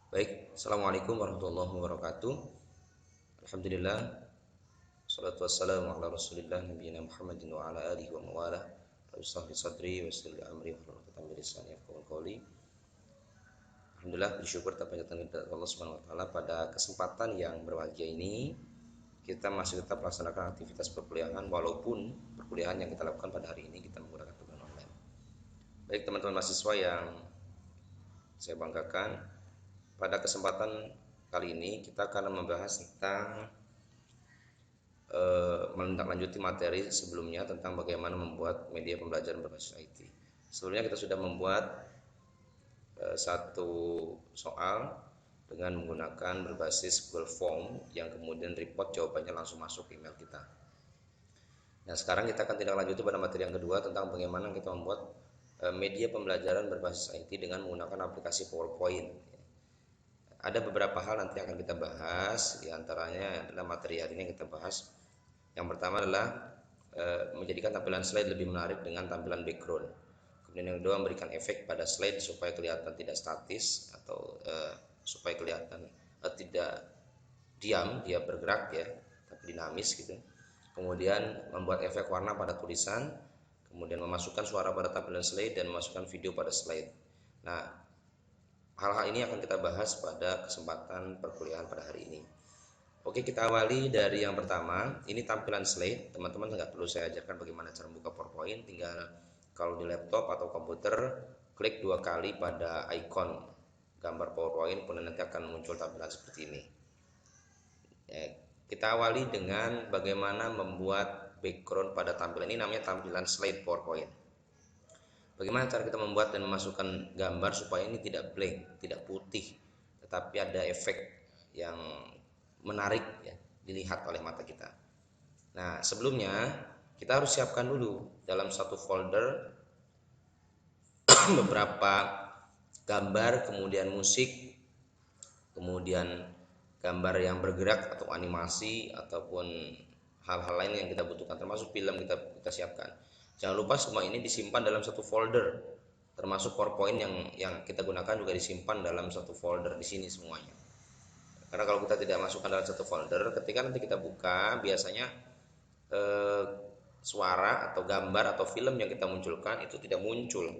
Baik, Assalamualaikum warahmatullahi wabarakatuh. Alhamdulillah, salatu wassalamu ala rasulillah nabiyina Muhammadin wa ala alihi wa mawalah. Rabbi shrah li sadri wa yassir li amri wahlul 'uqdatam min lisani yafqahu qawli. Alhamdulillah, bersyukur atas banyak dari Allah Subhanahu wa taala pada kesempatan yang berbahagia ini kita masih tetap melaksanakan aktivitas perkuliahan walaupun perkuliahan yang kita lakukan pada hari ini kita menggunakan perkuliahan online. Baik teman-teman mahasiswa yang saya banggakan, pada kesempatan kali ini kita akan membahas tentang menindaklanjuti materi sebelumnya tentang bagaimana membuat media pembelajaran berbasis IT. Sebelumnya kita sudah membuat satu soal dengan menggunakan berbasis Google Form yang kemudian report jawabannya langsung masuk ke email kita. Nah, sekarang kita akan tindak lanjuti pada materi yang kedua tentang bagaimana kita membuat media pembelajaran berbasis IT dengan menggunakan aplikasi PowerPoint. Ada beberapa hal nanti akan kita bahas, diantaranya adalah materi hari ini yang kita bahas. Yang pertama adalah menjadikan tampilan slide lebih menarik dengan tampilan background. Kemudian yang kedua, memberikan efek pada slide supaya kelihatan tidak statis atau supaya kelihatan tidak diam, dia bergerak ya, tapi dinamis gitu. Kemudian membuat efek warna pada tulisan, kemudian memasukkan suara pada tampilan slide dan memasukkan video pada slide. Nah, hal-hal ini akan kita bahas pada kesempatan perkuliahan pada hari ini. Oke, kita awali dari yang pertama. Ini tampilan slide. Teman-teman nggak perlu saya ajarkan bagaimana cara membuka PowerPoint. Tinggal kalau di laptop atau komputer, klik 2 kali pada icon gambar PowerPoint, kemudian nanti akan muncul tampilan seperti ini. Kita awali dengan bagaimana membuat background pada tampilan ini, namanya tampilan slide PowerPoint. Bagaimana cara kita membuat dan memasukkan gambar supaya ini tidak blank, tidak putih, tetapi ada efek yang menarik ya, dilihat oleh mata kita. Nah, sebelumnya kita harus siapkan dulu dalam satu folder beberapa gambar, kemudian musik, kemudian gambar yang bergerak atau animasi ataupun hal-hal lain yang kita butuhkan, termasuk film kita siapkan. Jangan lupa semua ini disimpan dalam satu folder, termasuk PowerPoint yang kita gunakan juga disimpan dalam satu folder di sini semuanya. Karena kalau kita tidak masukkan dalam satu folder, ketika nanti kita buka, biasanya suara atau gambar atau film yang kita munculkan itu tidak muncul.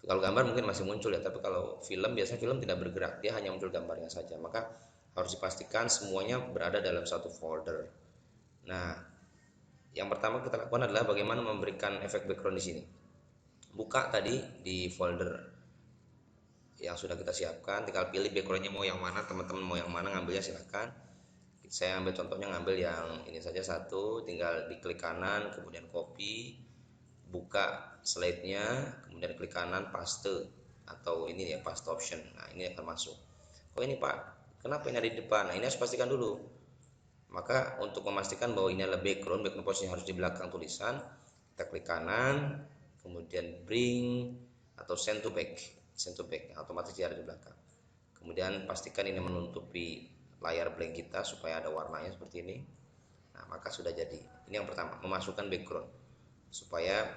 Kalau gambar mungkin masih muncul ya, tapi kalau film biasanya film tidak bergerak, dia hanya muncul gambarnya saja. Maka harus dipastikan semuanya berada dalam satu folder. Nah, yang pertama kita lakukan adalah bagaimana memberikan efek background di sini. Buka tadi di folder yang sudah kita siapkan, tinggal pilih backgroundnya mau yang mana, teman-teman mau yang mana, ngambilnya silahkan. Saya ambil contohnya, ngambil yang ini saja satu, tinggal diklik kanan, kemudian copy, buka slide-nya, kemudian klik kanan paste atau ini ya paste option. Nah, ini akan masuk. Oh ini Pak, kenapa ini ada di depan? Nah, ini harus pastikan dulu. Maka untuk memastikan bahwa ini adalah background posisinya harus di belakang tulisan, kita klik kanan, kemudian bring atau send to back, otomatis dia ada di belakang. Kemudian pastikan ini menutupi layar blank kita supaya ada warnanya seperti ini. Nah, maka sudah jadi. Ini yang pertama, memasukkan background supaya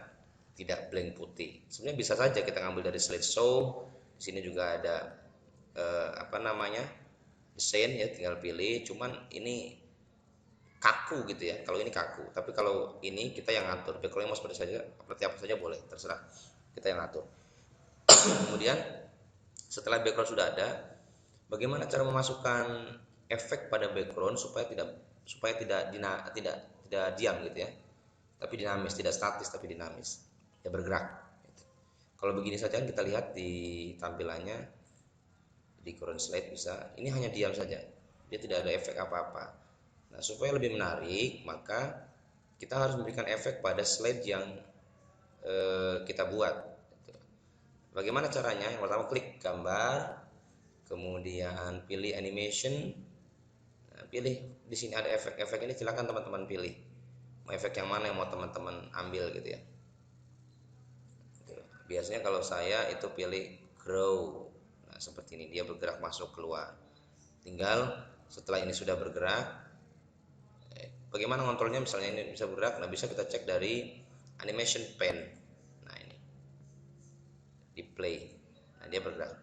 tidak blank putih. Sebenarnya bisa saja kita ngambil dari slideshow. Di sini juga ada desain ya, tinggal pilih. Cuman ini kaku gitu ya. Kalau ini kaku, tapi kalau ini kita yang ngatur. Backgroundnya mau seperti apa saja boleh, terserah kita yang ngatur. Kemudian setelah background sudah ada, bagaimana cara memasukkan efek pada background supaya tidak diam gitu ya, tapi dinamis, tidak statis tapi dinamis, ya bergerak gitu. Kalau begini saja kita lihat di tampilannya di current slide bisa, ini hanya diam saja, dia tidak ada efek apa-apa. Nah, supaya lebih menarik maka kita harus memberikan efek pada slide yang kita buat. Bagaimana caranya? Yang pertama, klik gambar, kemudian pilih animation. Nah, pilih di sini ada efek-efek ini, silakan teman-teman pilih mau efek yang mana yang mau teman-teman ambil gitu ya. Biasanya kalau saya itu pilih grow. Nah, seperti ini, dia bergerak masuk keluar. Tinggal setelah ini sudah bergerak, bagaimana kontrolnya? Misalnya ini bisa bergerak, nah bisa kita cek dari animation pen. Nah, ini di play, nah dia bergerak.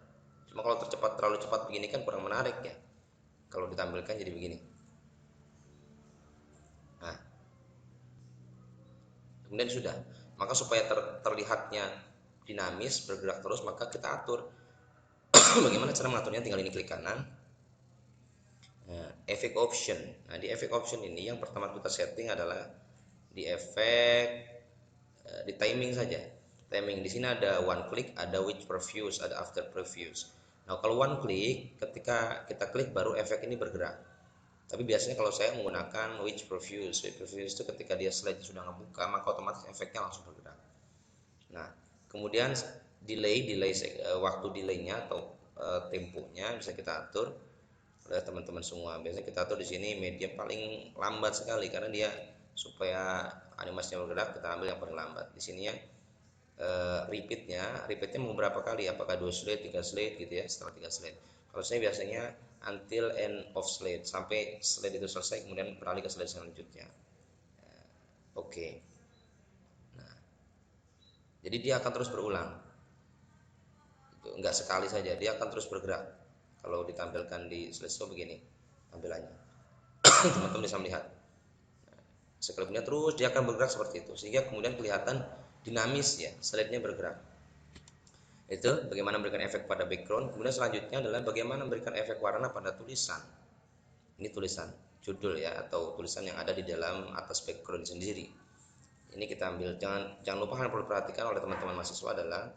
Cuma kalau terlalu cepat begini kan kurang menarik ya. Kalau ditampilkan jadi begini. Nah, kemudian sudah. Maka supaya terlihatnya dinamis, bergerak terus, maka kita atur. Bagaimana cara mengaturnya? Tinggal ini klik kanan. Nah, efek option. Nah, di efek option ini yang pertama kita setting adalah di efek di timing saja. Timing di sini ada one click, ada with previews, ada after previews. Nah, kalau one click, ketika kita klik baru efek ini bergerak. Tapi biasanya kalau saya menggunakan with previews. With previews itu ketika dia slide sudah ngebuka, maka otomatis efeknya langsung bergerak. Nah, kemudian delay waktu delaynya atau temponya bisa kita atur oleh teman-teman semua. Biasanya kita atur di sini media paling lambat sekali karena dia supaya animasinya bergerak kita ambil yang paling lambat. Di sini ya repeatnya mau berapa kali? Apakah 2 slide, 3 slide gitu ya? Setelah 3 slide. Kalau saya biasanya until end of slide, sampai slide itu selesai kemudian beralih ke slide selanjutnya. Oke. Nah, jadi dia akan terus berulang. Enggak sekali saja, dia akan terus bergerak. Kalau ditampilkan di slideshow begini tampilannya. Teman-teman bisa melihat. Sekelipnya terus dia akan bergerak seperti itu sehingga kemudian kelihatan dinamis ya, slide-nya bergerak. Itu bagaimana memberikan efek pada background. Kemudian selanjutnya adalah bagaimana memberikan efek warna pada tulisan. Ini tulisan judul ya atau tulisan yang ada di dalam atas background sendiri. Ini kita ambil, jangan lupa hal yang perlu diperhatikan oleh teman-teman mahasiswa adalah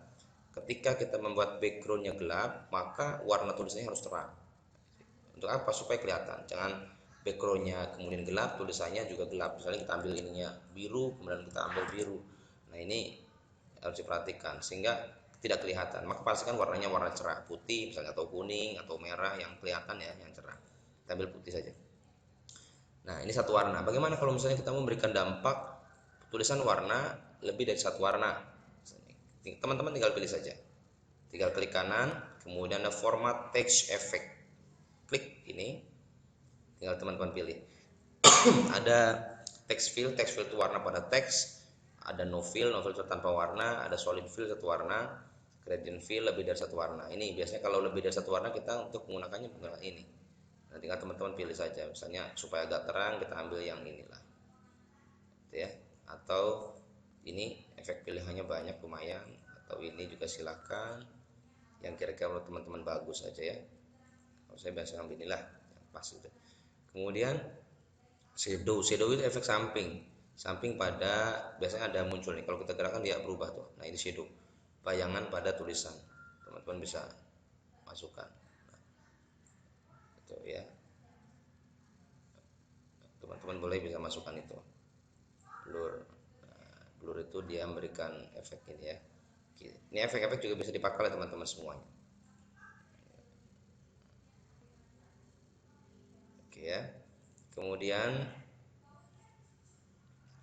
ketika kita membuat backgroundnya gelap, maka warna tulisannya harus terang. Untuk apa? Supaya kelihatan. Jangan backgroundnya kemudian gelap, tulisannya juga gelap. Misalnya kita ambil ininya biru, kemudian kita ambil biru. Nah, ini harus diperhatikan sehingga tidak kelihatan. Maka pastikan warnanya warna cerah, putih misalnya atau kuning atau merah yang kelihatan ya, yang cerah. Kita ambil putih saja. Nah, ini satu warna. Bagaimana kalau misalnya kita memberikan dampak tulisan warna lebih dari satu warna? Teman-teman tinggal pilih saja. Tinggal klik kanan, kemudian ada format text effect. Klik ini, tinggal teman-teman pilih. Ada text fill itu warna pada teks. Ada no fill itu tanpa warna. Ada solid fill satu warna. Gradient fill lebih dari satu warna. Ini biasanya kalau lebih dari satu warna kita untuk menggunakannya menggunakan ini. Nah, tinggal teman-teman pilih saja. Misalnya supaya agak terang kita ambil yang inilah. Gitu ya. Atau ini efek pilihannya banyak lumayan. Atau ini juga silakan. Yang kira-kira menurut teman-teman bagus aja ya. Kalau saya biasa ambil inilah yang pas itu. Kemudian shadow itu efek samping pada biasanya ada muncul nih. Kalau kita gerakan dia berubah tuh. Nah, ini shadow, bayangan pada tulisan. Teman-teman bisa masukkan. Nah, itu ya. Teman-teman boleh bisa masukkan itu. Blur. Nah, blur itu dia memberikan efek ini ya. Ini efek-efek juga bisa dipakai oleh teman-teman semuanya. Oke ya. Kemudian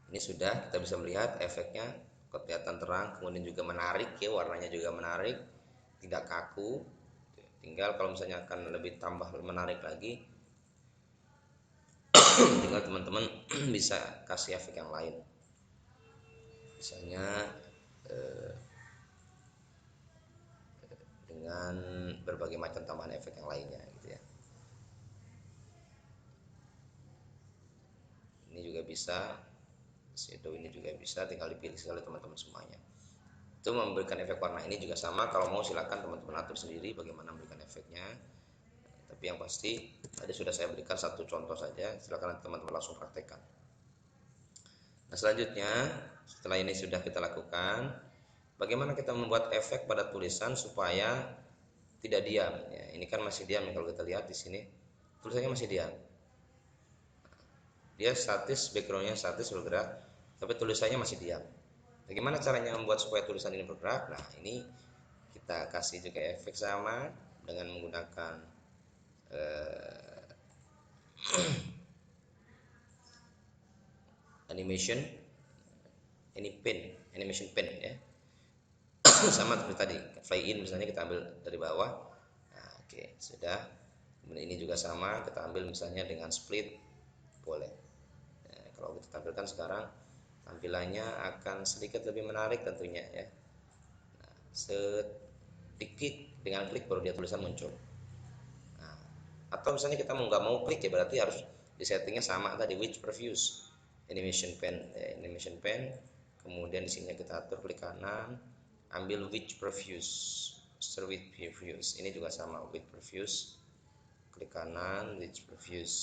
ini sudah kita bisa melihat efeknya kelihatan terang, kemudian juga menarik ya, warnanya juga menarik, tidak kaku. Tinggal kalau misalnya akan lebih tambah menarik lagi, tinggal teman-teman bisa kasih efek yang lain. Misalnya dengan berbagai macam tambahan efek yang lainnya gitu ya. Ini juga bisa, shadow ini juga bisa, tinggal dipilih oleh teman-teman semuanya. Itu memberikan efek warna ini juga sama, kalau mau silakan teman-teman atur sendiri bagaimana memberikan efeknya. Tapi yang pasti tadi sudah saya berikan satu contoh saja, silakan teman-teman langsung praktekkan. Nah, selanjutnya setelah ini sudah kita lakukan, bagaimana kita membuat efek pada tulisan supaya tidak diam ya. Ini kan masih diam ya, kalau kita lihat di sini tulisannya masih diam. Dia statis, backgroundnya statis bergerak, tapi tulisannya masih diam. Bagaimana caranya membuat supaya tulisan ini bergerak? Nah, ini kita kasih juga efek sama dengan menggunakan animation pen ya. Sama seperti tadi, fly in misalnya kita ambil dari bawah. Nah, oke, sudah. Kemudian ini juga sama, kita ambil misalnya dengan split boleh. Nah, kalau kita tampilkan sekarang tampilannya akan sedikit lebih menarik tentunya ya. Nah, set diklik, dengan klik baru dia tulisan muncul. Nah, atau misalnya kita nggak mau klik ya berarti harus di settingnya sama tadi, which previews, animation pen, kemudian di sini kita atur klik kanan, ambil which previews, with previews, ini juga sama with previews, klik kanan which previews.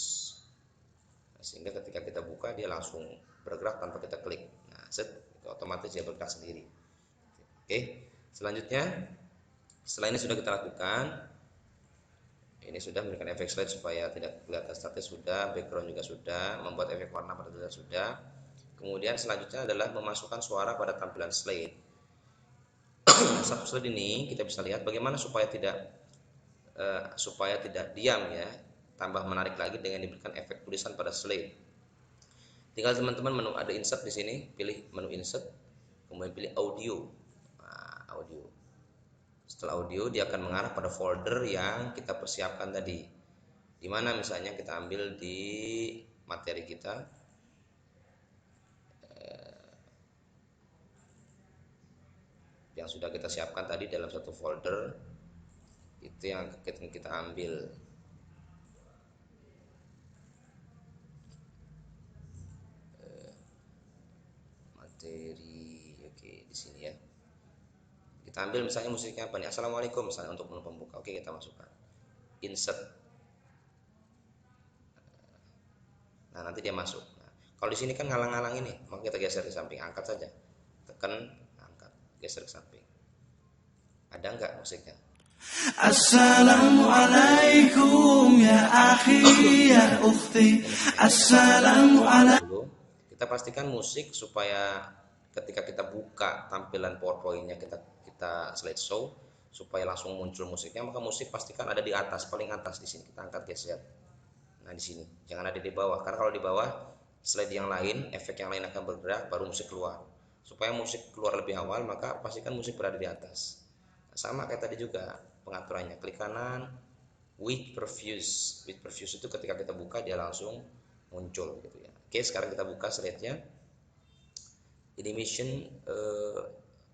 Nah, sehingga ketika kita buka dia langsung bergerak tanpa kita klik. Nah, set, otomatis dia bergerak sendiri. Oke, selanjutnya setelah ini sudah kita lakukan, ini sudah memberikan efek slide supaya tidak kelihatan statis, sudah, background juga sudah, membuat efek warna pada tulisan sudah. Kemudian selanjutnya adalah memasukkan suara pada tampilan slide. Satu slide ini kita bisa lihat bagaimana supaya tidak diam ya, tambah menarik lagi dengan diberikan efek tulisan pada slide. Tinggal teman-teman menu ada insert di sini, pilih menu insert, kemudian pilih audio. Nah, audio. Setelah audio dia akan mengarah pada folder yang kita persiapkan tadi. Dimana misalnya kita ambil di materi kita, yang sudah kita siapkan tadi dalam satu folder, itu yang kita ambil. Materi, oke, di sini ya. Kita ambil misalnya musiknya apa nih? Assalamualaikum misalnya untuk menu pembuka. Oke, kita masukkan. Insert. Nah, nanti dia masuk. Nah, kalau di sini kan ngalang-ngalang ini, maka kita geser ke samping, angkat saja. Tekan, angkat, geser ke samping. Ada enggak musiknya? Assalamualaikum ya akhi ya ukhti. Assalamualaikum. Kita pastikan musik supaya ketika kita buka tampilan PowerPoint-nya kita slideshow supaya langsung muncul musiknya, maka musik pastikan ada di atas, paling atas di sini. Kita angkat geser. Nah, di sini. Jangan ada di bawah, karena kalau di bawah slide yang lain, efek yang lain akan bergerak baru musik keluar. Supaya musik keluar lebih awal, maka pastikan musik berada di atas. Nah, sama kayak tadi juga pengaturannya, klik kanan with previews. With previews itu ketika kita buka dia langsung muncul gitu ya. Oke, sekarang kita buka slide-nya. Animation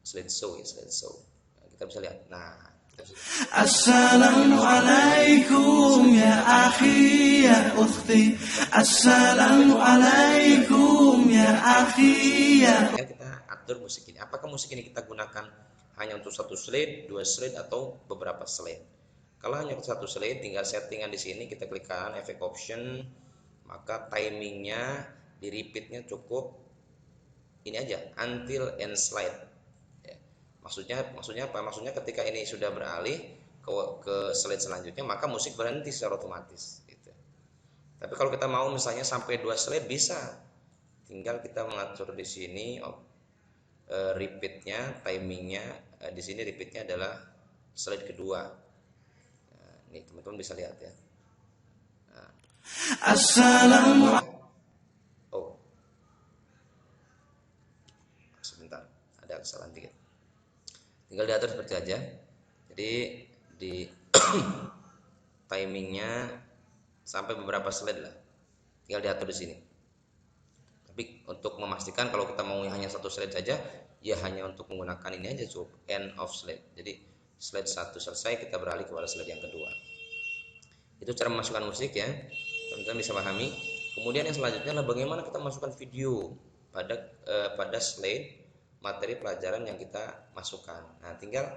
slideshow ya, slideshow. Nah, kita bisa lihat. Nah, Assalamualaikum ya akhi ya ukhti. Assalamualaikum ya akhi ya. Kita atur musik ini. Apakah musik ini kita gunakan hanya untuk satu slide, dua slide, atau beberapa slide? Kalau hanya satu slide, tinggal settingan di sini, kita klik kanan efek option, maka timingnya di repeatnya cukup ini aja, until end slide. Ya. Maksudnya apa? Maksudnya ketika ini sudah beralih ke slide selanjutnya, maka musik berhenti secara otomatis. Gitu. Tapi kalau kita mau misalnya sampai 2 slide bisa, tinggal kita mengatur di sini repeatnya, timingnya. Di sini repeatnya adalah slide kedua. Nah, ini teman-teman bisa lihat ya. Nah. Assalamualaikum. Sebentar, ada kesalahan dikit. Tinggal diatur seperti aja. Jadi di timingnya sampai beberapa slide lah. Tinggal diatur di sini. Tapi untuk memastikan kalau kita mau hanya satu slide saja, ya hanya untuk menggunakan ini aja cukup, end of slide. Jadi slide 1 selesai, kita beralih kepada slide yang kedua. Itu cara memasukkan musik ya, teman-teman bisa pahami. Kemudian yang selanjutnya adalah bagaimana kita masukkan video pada slide materi pelajaran yang kita masukkan. Nah, tinggal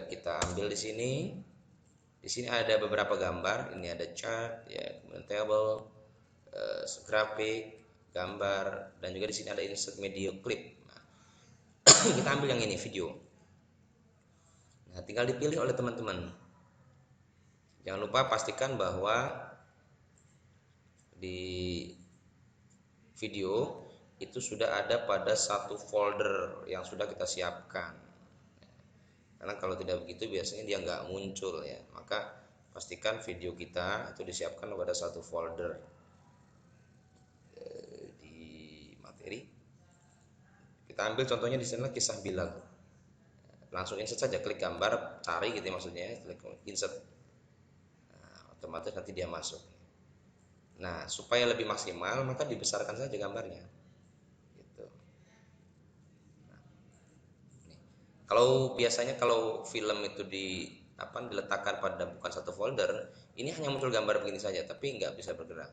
kita ambil di sini. Di sini ada beberapa gambar. Ini ada chart, ya, kemudian table, grafik, gambar, dan juga di sini ada insert video clip. Nah, kita ambil yang ini, video. Nah, tinggal dipilih oleh teman-teman. Jangan lupa pastikan bahwa di video itu sudah ada pada satu folder yang sudah kita siapkan. Karena kalau tidak begitu biasanya dia nggak muncul ya. Maka pastikan video kita itu disiapkan pada satu folder di materi. Kita ambil contohnya di sana kisah Bilal. Langsung insert saja, klik gambar, cari gitu ya, maksudnya, klik insert. Nah, otomatis nanti dia masuk. Nah, supaya lebih maksimal maka dibesarkan saja gambarnya. Kalau biasanya kalau film itu diletakkan pada bukan satu folder, ini hanya muncul gambar begini saja, tapi nggak bisa bergerak.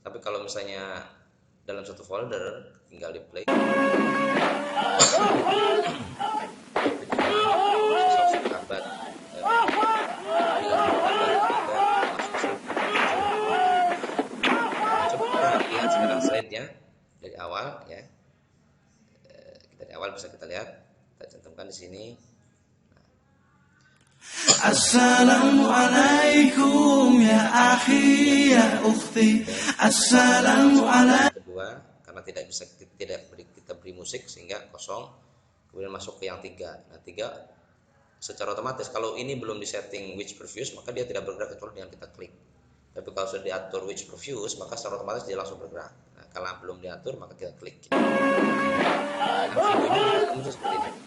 Tapi kalau misalnya dalam satu folder, tinggal di play. Sosok sahabat, coba lihat sekarang slide-nya dari awal ya. Dari awal bisa kita lihat, kita cantumkan di sini. Assalamualaikum ya akhi ya ukhti. Assalamualaikum. Kedua, karena kita beri musik sehingga kosong. Kemudian masuk ke yang tiga. Nah, tiga secara otomatis kalau ini belum disetting which previews, maka dia tidak bergerak kecuali dengan kita klik. Tapi kalau sudah diatur which previews, maka secara otomatis dia langsung bergerak. Nah, kalau belum diatur, maka kita klik. Nah, videonya muncul seperti ini.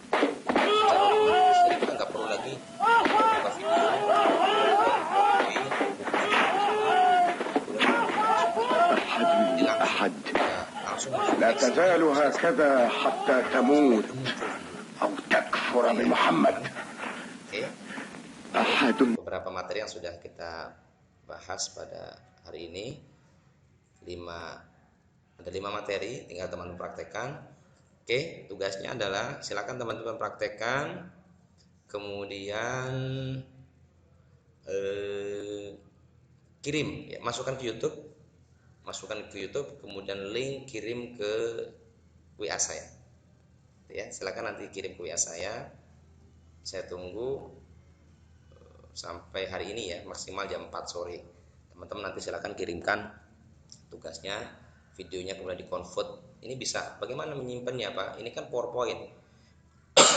Secara otomatis, jadi kita nggak perlu lagi buka video. لا تزال هكذا حتى تموت أو تكفر بمحمد. Beberapa materi yang sudah kita bahas pada hari ini, 5 materi, tinggal teman-teman praktekkan. Oke, tugasnya adalah silakan teman-teman praktekkan, kemudian kirim, ya, masukkan ke YouTube, kemudian link kirim ke WA saya. Ya, silakan nanti kirim ke WA saya tunggu sampai hari ini ya, maksimal jam 4 sore. Teman-teman nanti silakan kirimkan tugasnya, videonya kemudian di-convert. Ini bisa, bagaimana menyimpannya Pak? Ini kan PowerPoint.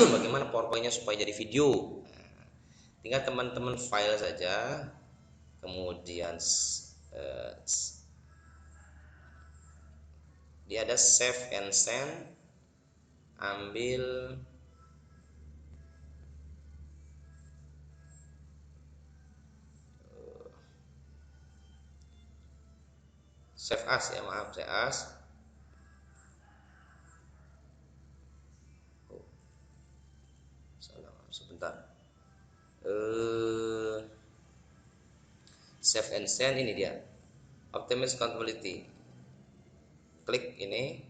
Bagaimana PowerPoint-nya supaya jadi video? Tinggal teman-teman file saja, kemudian dia ada save and send, ambil save as ya, maaf, save as. Sebentar. Save and send, ini dia. Optimize accountability. Klik ini,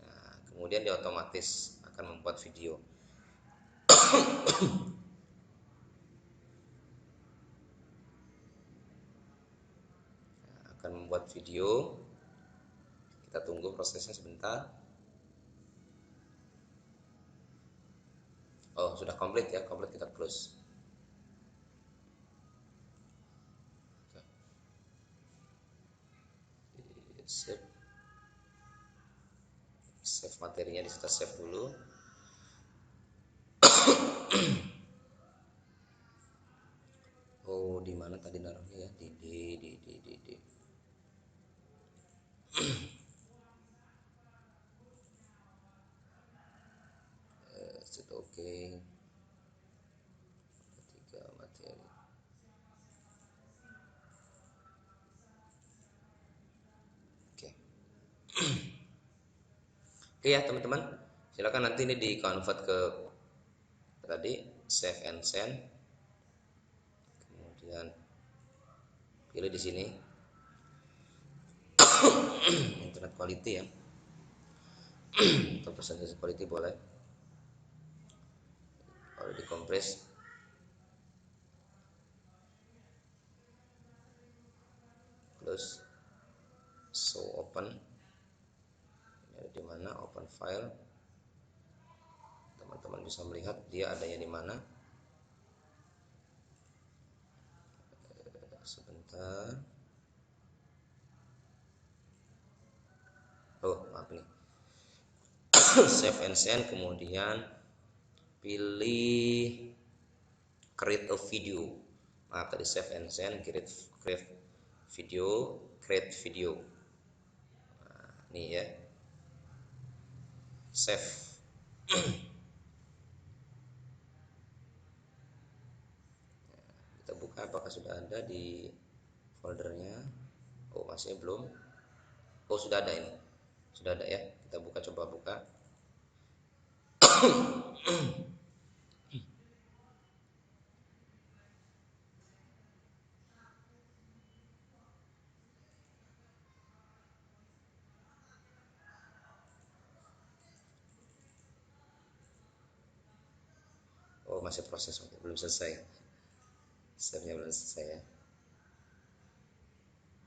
nah, kemudian dia otomatis akan membuat video. Akan membuat video. Kita tunggu prosesnya sebentar. Oh, sudah komplit ya, komplit, kita close. Save materinya, kita save dulu. Oh, di mana tadi naruhnya ya? Di oke. 3 materi. Oke. Oke ya teman-teman, silakan nanti ini di convert ke tadi, save and send, kemudian pilih di sini internet quality ya, atau percentage quality boleh, kalau dikompres, close, show open. Di mana open file, teman-teman bisa melihat dia adanya di mana. Sebentar. Oh, maaf nih. Save and send, kemudian pilih create a video. Maaf, tadi save and send, create video, create video. Nah, ini ya. Save. Kita buka apakah sudah ada di foldernya. Oh, masih belum. Oh, sudah ada ini. Sudah ada ya. Kita buka, coba buka. Oh, masih proses, belum selesai. Stepnya belum selesai ya.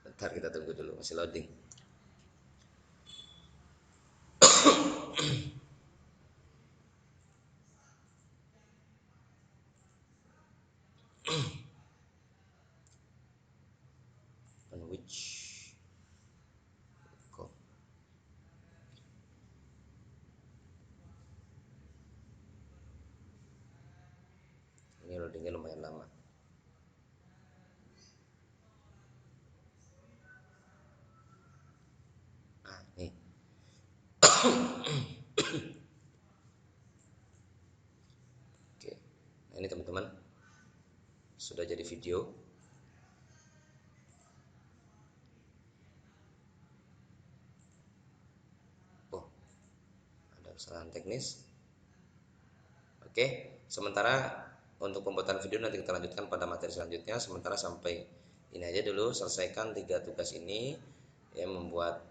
Bentar, kita tunggu dulu, masih loading. On which com. Ini loadingnya lumayan lama. Nih. Oke. Nah, ini teman-teman sudah jadi video. Oh, ada kesalahan teknis. Oke, sementara untuk pembuatan video nanti kita lanjutkan pada materi selanjutnya. Sementara sampai ini aja dulu, selesaikan 3 tugas ini, ya, membuat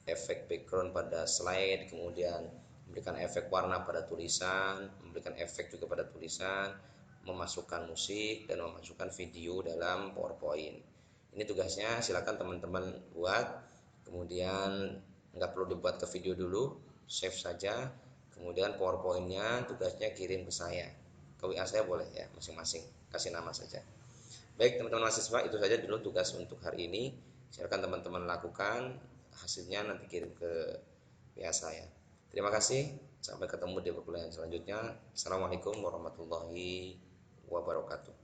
efek background pada slide, kemudian memberikan efek warna pada tulisan, memberikan efek juga pada tulisan, memasukkan musik dan memasukkan video dalam PowerPoint. Ini tugasnya, silakan teman-teman buat. Kemudian nggak perlu dibuat ke video dulu, save saja. Kemudian PowerPoint-nya tugasnya kirim ke saya, ke WA saya boleh ya, masing-masing kasih nama saja. Baik teman-teman mahasiswa, itu saja dulu tugas untuk hari ini. Silakan teman-teman lakukan, hasilnya nanti kirim ke WA saya. Terima kasih, sampai ketemu di perkuliahan selanjutnya. Assalamualaikum warahmatullahi wabarakatuh.